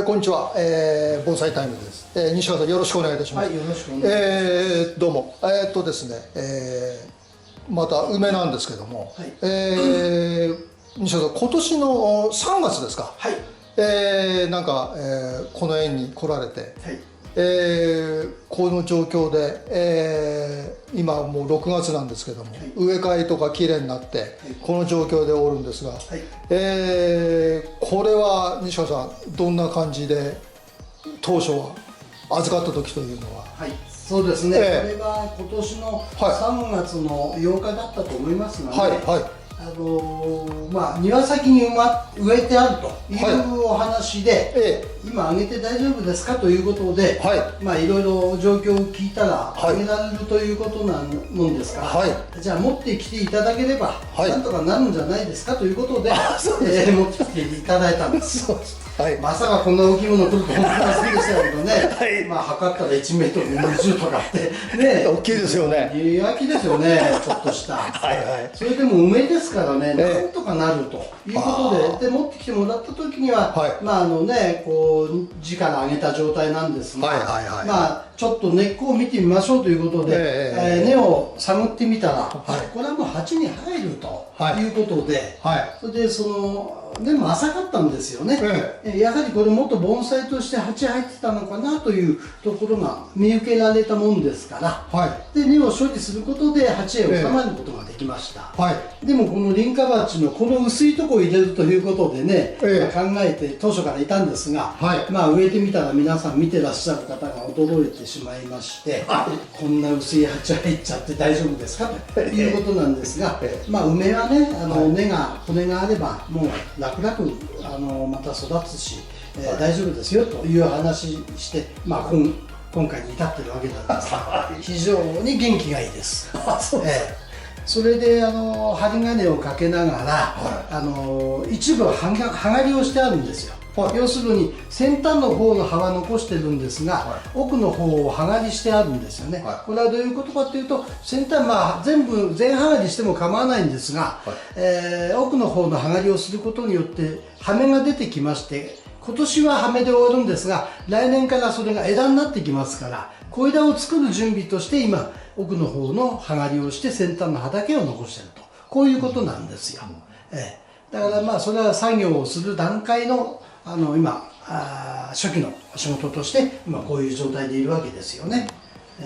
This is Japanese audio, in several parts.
こんにちは、防災タイムです。西川さん、よろしくお願いいたします。はい、よろしくお願いします。どうも。ですね、また梅なんですけども、はい、西川さん、今年の3月ですか。はい、なんか、この園に来られて、はい、この状況で、今もう6月なんですけども、はい、植え替えとかきれいになって、はい、この状況でおるんですが、はい、これは西川さん、どんな感じで当初は預かった時というのは。はい、そうですね、これが今年の3月の8日だったと思いますので、はいはい、庭先に植えてあるというお話で、今あげて大丈夫ですかということで、いろいろ状況を聞いたらあげられるということなもんですから、じゃあ持ってきていただければなんとかなるんじゃないですかということで、持ってきていただいたんです。まさかこんな大きいもの来ると思いませんでしたけどね、測ったら1メートル20とかってね、大きいですよね。夕焼きですよね、ちょっとした。それでも梅ですからね、なんとかなるということで、持ってきてもらった時には、こう直に上げた状態なんですが、ちょっと根っこを見てみましょうということで、根を探ってみたら、これはもう鉢に入るということで、それででも浅かったんですよね、やはりこれもっと盆栽として鉢入ってたのかなというところが見受けられたもんですから、で根を処理することで鉢へ収まることができました、でもこの輪花鉢のこの薄いところを入れるということでね、考えて当初からいたんですが、植えてみたら皆さん見てらっしゃる方が驚いてしまいまして、こんな薄い鉢入っちゃって大丈夫ですかということなんですが、梅はね、骨があればもう楽々また育つし、大丈夫ですよという話して、今回に至ってるわけなんですが、非常に元気がいいです。それで針金をかけながら、一部は葉刈りをしてあるんですよ。要するに先端の方の葉は残してるんですが、奥の方を葉刈りしてあるんですよね。これはどういうことかというと、先端、全部全葉刈りしても構わないんですが、奥の方の葉刈りをすることによって葉芽が出てきまして、今年は葉芽で終わるんですが、来年からそれが枝になってきますから、小枝を作る準備として今奥の方の葉刈りをして先端の葉だけを残していると、こういうことなんですよ。だからそれは作業をする段階の今初期の仕事として今こういう状態でいるわけですよね。こ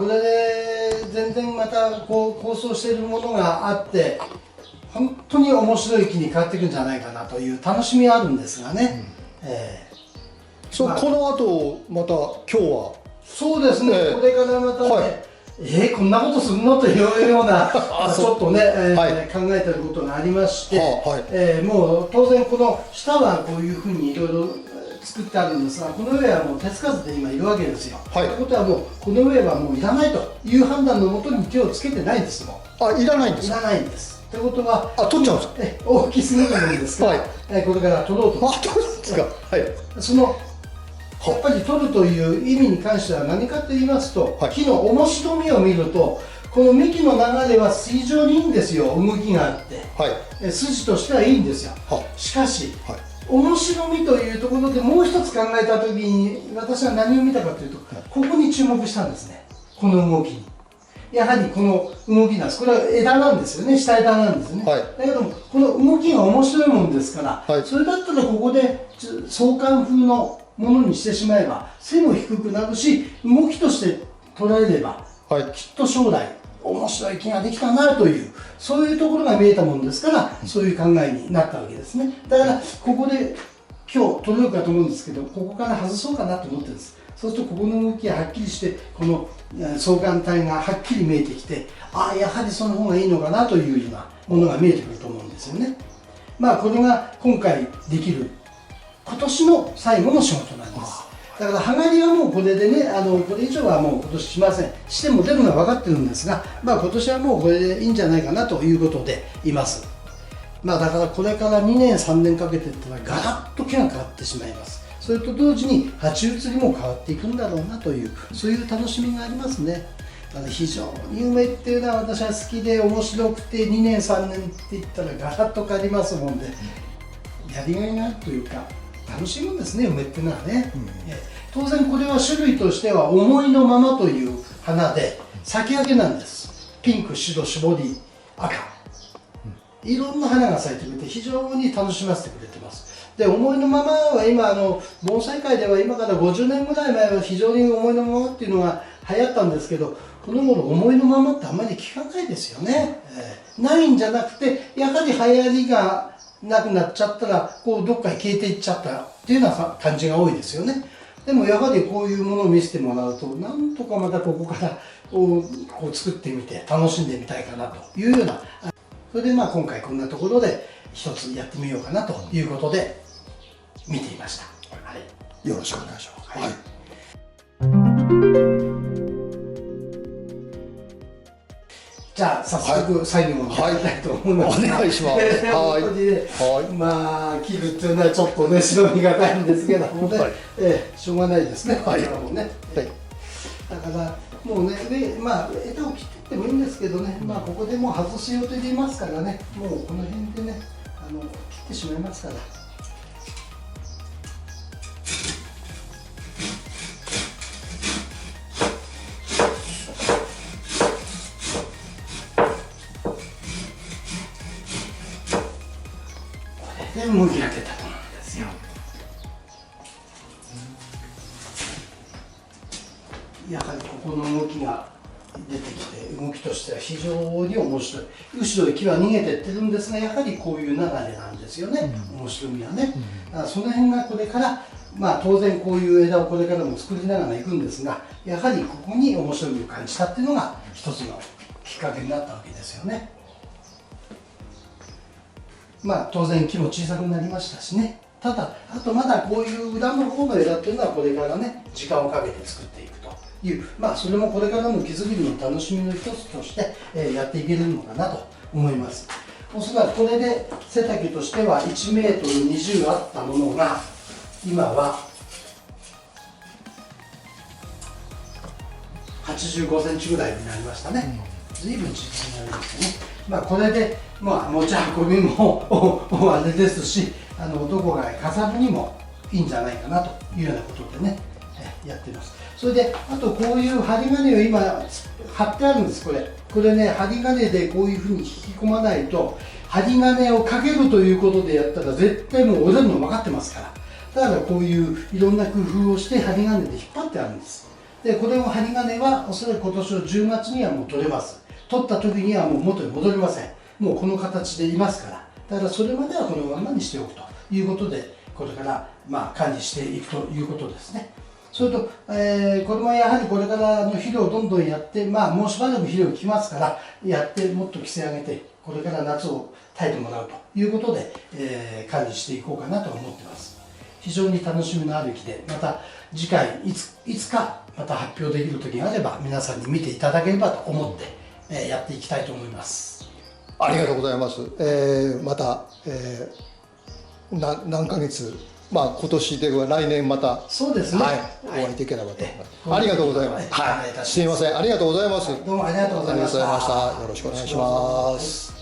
れで全然また構想しているものがあって、本当に面白い木に変わっていくんじゃないかなという楽しみはあるんですがね。この後また今日はそうですね、これからまたね、こんなことするのというようなちょっとね、考えてることがありまして、もう当然この下はこういうふうにいろいろ作ってあるんですが、この上はもう手つかずで今いるわけですよ。ということはもうこの上はもういらないという判断のもとに手をつけてないですもん。いらないんですか？いらないんです。ということは取っちゃうんですか？大きすぎるものですから、これから取ろうと。取るんですか？やっぱり取るという意味に関しては何かと言いますと、木の面白みを見ると、この幹の流れは水上にいいんですよ、動きがあって、筋としてはいいんですよ。しかし、面白みというところでもう一つ考えたときに、私は何を見たかというと、ここに注目したんですね、この動きに。やはりこの動きなんです。これは枝なんですよね、下枝なんですね。だけども、この動きが面白いもんですから、それだったらここで相関風のものにしてしまえば背も低くなるし、動きとして捉えれば、きっと将来面白い木ができたなという、そういうところが見えたもんですから、そういう考えになったわけですね。だからここで今日取れるかと思うんですけど、ここから外そうかなと思ってるんです。そうするとここの動きがはっきりして、この相関体がはっきり見えてきて、やはりその方がいいのかなというようなものが見えてくると思うんですよね。これが今回できる今年の最後の仕事なんです。だから葉刈りはもうこれでね、これ以上はもう今年しません。しても出るのは分かってるんですが、今年はもうこれでいいんじゃないかなということでいます。だからこれから2年3年かけていったらガラッと木が変わってしまいます。それと同時に鉢移りも変わっていくんだろうなという、そういう楽しみがありますね。非常に梅っていうのは私は好きで面白くて、2年3年って言ったらガラッと変わりますもんで、やりがいがあるというか、楽しむんですね、梅っていうのはね。当然これは種類としては思いのままという花で咲き分けなんです。ピンク、白、絞り、赤、いろんな花が咲いてくれて非常に楽しませてくれてます。で、思いのままは今盆栽界では今から50年ぐらい前は非常に思いのままっていうのが流行ったんですけど、この頃思いのままってあんまり聞かないですよね。ないんじゃなくて、やはり流行りがなくなっちゃったらこうどっかに消えていっちゃったっていうような感じが多いですよね。でもやはりこういうものを見せてもらうと、なんとかまたここからこう作ってみて楽しんでみたいかなというような、それで今回こんなところで一つやってみようかなということで見ていました。はい、よろしくお願いします。はい、じゃあ早速作業をやりたいと思います。お願いします。本当にね、まあ切るっていうのはちょっとね忍びがたいんですけどもね、しょうがないですね。はい、もうね。だからもうね、まあ枝を切ってってもいいんですけどね、まあここでもう外す予定でいますからね、もうこの辺でね切ってしまいますから。で動きが出たと思うんですよ。やはりここの動きが出てきて、動きとしては非常に面白い。後ろへ木は逃げてってるんですが、やはりこういう流れなんですよね、面白みはね。その辺がこれから、まあ当然こういう枝をこれからも作りながらいくんですが、やはりここに面白みを感じたっていうのが一つのきっかけになったわけですよね。まあ当然木も小さくなりましたしね。ただあとまだこういう裏の方の枝っていうのはこれからね時間をかけて作っていくという、まあそれもこれからの木作りの楽しみの一つとして、やっていけるのかなと思います。おそらくこれで背丈としては1メートル20あったものが今は85センチぐらいになりましたね。随分小さくなりましたね。まあこれでまあ持ち運びもあれですし、どこかへ飾るにもいいんじゃないかなというようなことでね、やっています。それであとこういう針金を今貼ってあるんです。これね、針金でこういうふうに引き込まないと、針金をかけるということでやったら絶対もう折れるの分かってますから、だからこういういろんな工夫をして針金で引っ張ってあるんです。でこれを針金はおそらく今年の10月にはもう取れます。取った時にはもう元に戻りません。もうこの形でいますから、だからそれまではこのままにしておくということで、これからまあ管理していくということですね。それと、これもやはりこれからの肥料をどんどんやって、まあもうしばらく肥料きますから、やってもっと規制上げて、これから夏を耐えてもらうということで、管理していこうかなと思ってます。非常に楽しみのある木で、また次回いつかまた発表できる時があれば皆さんに見ていただければと思って、やっていきたいと思います。ありがとうございます。また、何ヶ月、まあ今年では来年また、そうですね。はい、お会いできればと思います。ありがとうございます。はい、すみません、ありがとうございます。どうもありがとうございました。よろしくお願いします。